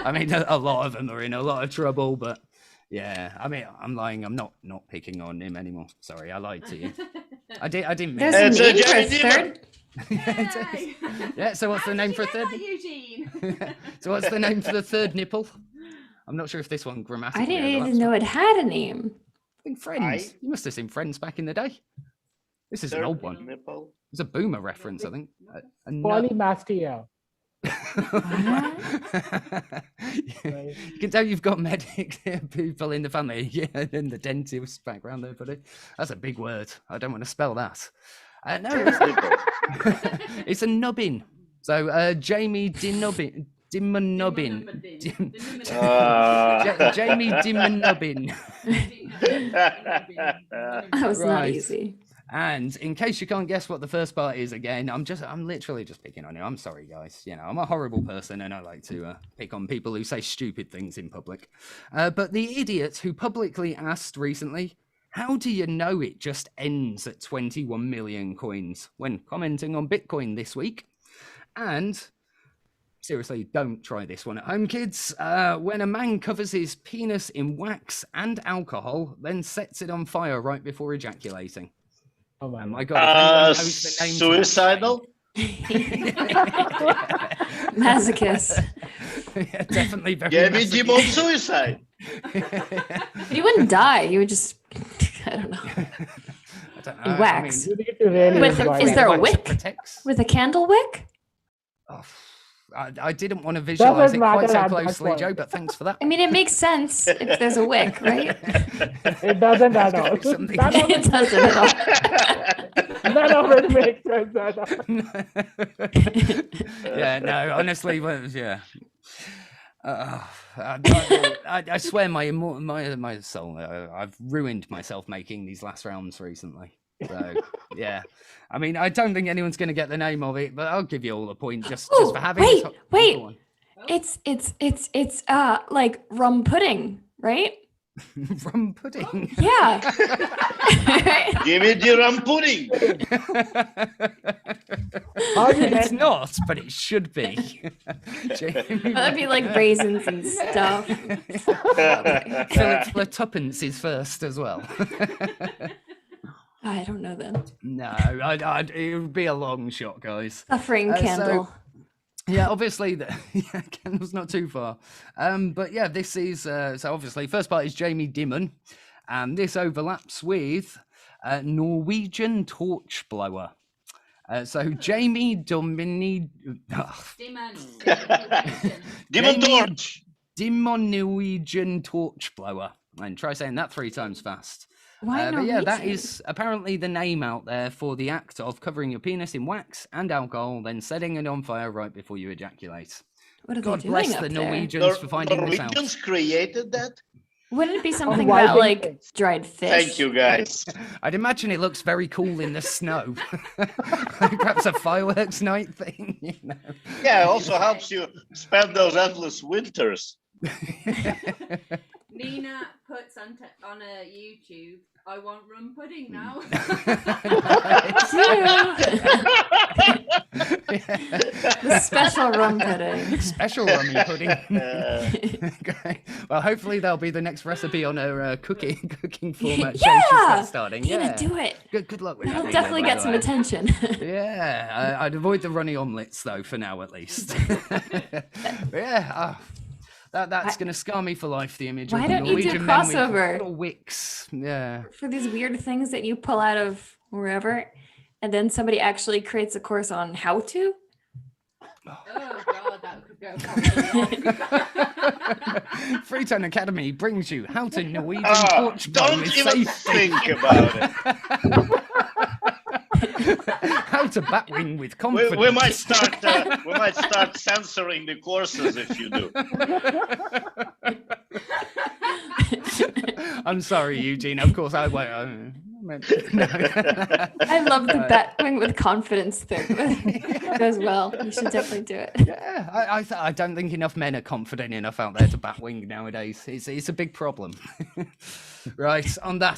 I mean, a lot of them are in a lot of trouble, but yeah, I mean, I'm lying. I'm not picking on him anymore. Sorry, I lied to you. I didn't mean there's a it. name for a third. Yay. Yeah, so what's the name for a third? Eugene. So what's the name for the third nipple? I'm not sure if this one grammatically. I didn't overlaps, even know it had a name. I think Friends. You must have seen Friends back in the day. This is an old one. Nipple. It's a boomer reference, I think. Polymastia. You can tell you've got medic people in the family. Yeah, and the dentist background there, buddy. That's a big word. I don't want to spell that. No, it's a nubbin. So Jamie Dinubbin. Dimunubbin. Jamie Dimunubbin. That was not Right. easy. And in case you can't guess what the first part is again, I'm literally just picking on you. I'm sorry, guys. I'm a horrible person and I like to pick on people who say stupid things in public. But the idiot who publicly asked recently, how do you know it just ends at 21 million coins when commenting on Bitcoin this week? And seriously, don't try this one at home, kids. When a man covers his penis in wax and alcohol, then sets it on fire right before ejaculating. Oh my My God, if anyone knows the name for that Suicidal? Masochist. yeah, definitely very Gave me massive. demon suicide. But he wouldn't die. He would just, I don't know. I don't know. Wax. You need to really With- enjoy is it. there a wax wick? protects. With a candle wick? Oh, I didn't want to visualize it quite matter so at that closely, point. Joe, but thanks for that. I mean, it makes sense if there's a wick, right? It doesn't at all. Something- None of It doesn't at all. None of it makes sense at all. Yeah, no, honestly, yeah. I swear my soul, I've ruined myself making these last rounds recently. So yeah, I mean, I don't think anyone's going to get the name of it, but I'll give you all a point just for having. wait, this wait. Go on. It's like rum pudding, right? Rum pudding. Yeah. Give me the rum pudding. It's not, but it should be. Jamie, That'd be like raisins and stuff. Philip for tuppence is first as well. I don't know then. No, it would be a long shot, guys. Suffering so- candle. Yeah, obviously, candle's not too far. But yeah, this is so obviously first part is Jamie Dimon, and this overlaps with Norwegian torch blower. So Jamie Domini, Demon torch. Dimon Norwegian torch blower, and try saying that 3 times fast. Why But yeah, that Norwegian? is apparently the name out there for the act of covering your penis in wax and alcohol, then setting it on fire right before you ejaculate. What are God they bless doing the up there? Norwegians for finding this Norwegians out. created that? Wouldn't it be something why about they like think- dried fish? Thank you, guys. I'd imagine it looks very cool in the snow. Like perhaps a fireworks night thing, Yeah, it also helps you spend those endless winters. Nina puts on a YouTube, I want rum pudding now. The special rum pudding. Special rummy pudding. Okay. Well, hopefully that'll be the next recipe on her cooking format show she's got starting. Tina, Yeah. do it. Good luck with that. That'll Nina, definitely by get the some way. attention. Yeah, I'd avoid the runny omelets though for now at least. But yeah, That's going to scar me for life, the image Why of don't you do Norwegian men with crossover? little wicks. Yeah. For these weird things that you pull out of wherever, and then somebody actually creates a course on how to. Oh god, that could go wrong. Freetown Academy brings you how to Norwegian Ah, porch bow don't with even safety. think about it. How to batwing with confidence. We might start censoring the courses if you do. I'm sorry, Eugene. Of course, I won't. No. I love the batwing with confidence thing as well. You should definitely do it. Yeah, I don't think enough men are confident enough out there to batwing nowadays. It's a big problem. Right, on that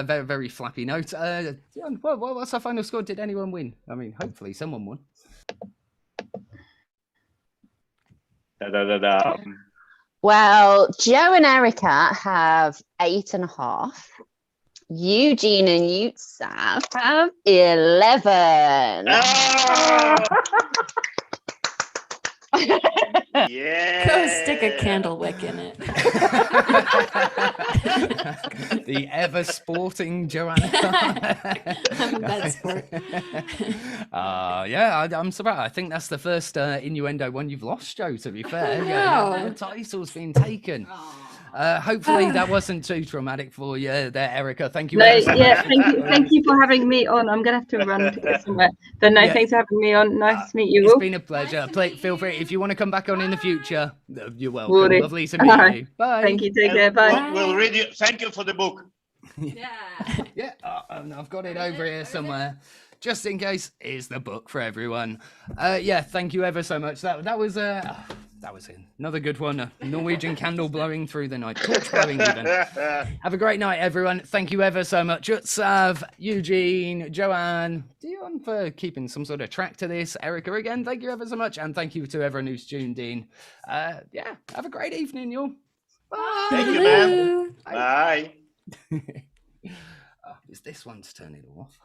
very, very flappy note, Dion, what's our final score? Did anyone win? I mean, hopefully someone won. Well, Joe and Erica have 8.5. Eugene and Utsav have 11. Yeah. Go stick a candle wick in it. The ever sporting Joanna. I'm a bad sport. Yeah, I'm surprised. I think that's the first innuendo one you've lost, Joe, to be fair. Wow. The title's been taken. Hopefully that wasn't too traumatic for you there, Erica. Thank you. No, ever so yeah, much. thank you for having me on. I'm gonna have to run to go somewhere. But no, Yeah. thanks for having me on. Nice to meet you It's all. been a pleasure. Feel free if you want to come back on in the future. You're welcome. Will do. Lovely to meet Alright. you. Bye. Thank you. Take care. Bye. We'll read you. Thank you for the book. Yeah. Yeah, I've got it over here somewhere. Just in case, here's the book for everyone. Yeah, thank you ever so much. That was another good one. A Norwegian candle blowing through the night, torch blowing even. Have a great night, everyone. Thank you ever so much, Utsav, Eugene, Joanne, Dion for keeping some sort of track to this. Erica again, thank you ever so much, and thank you to everyone who's tuned in. Yeah, have a great evening, y'all. Bye. Thank you, man. Bye. It's this one's turning off.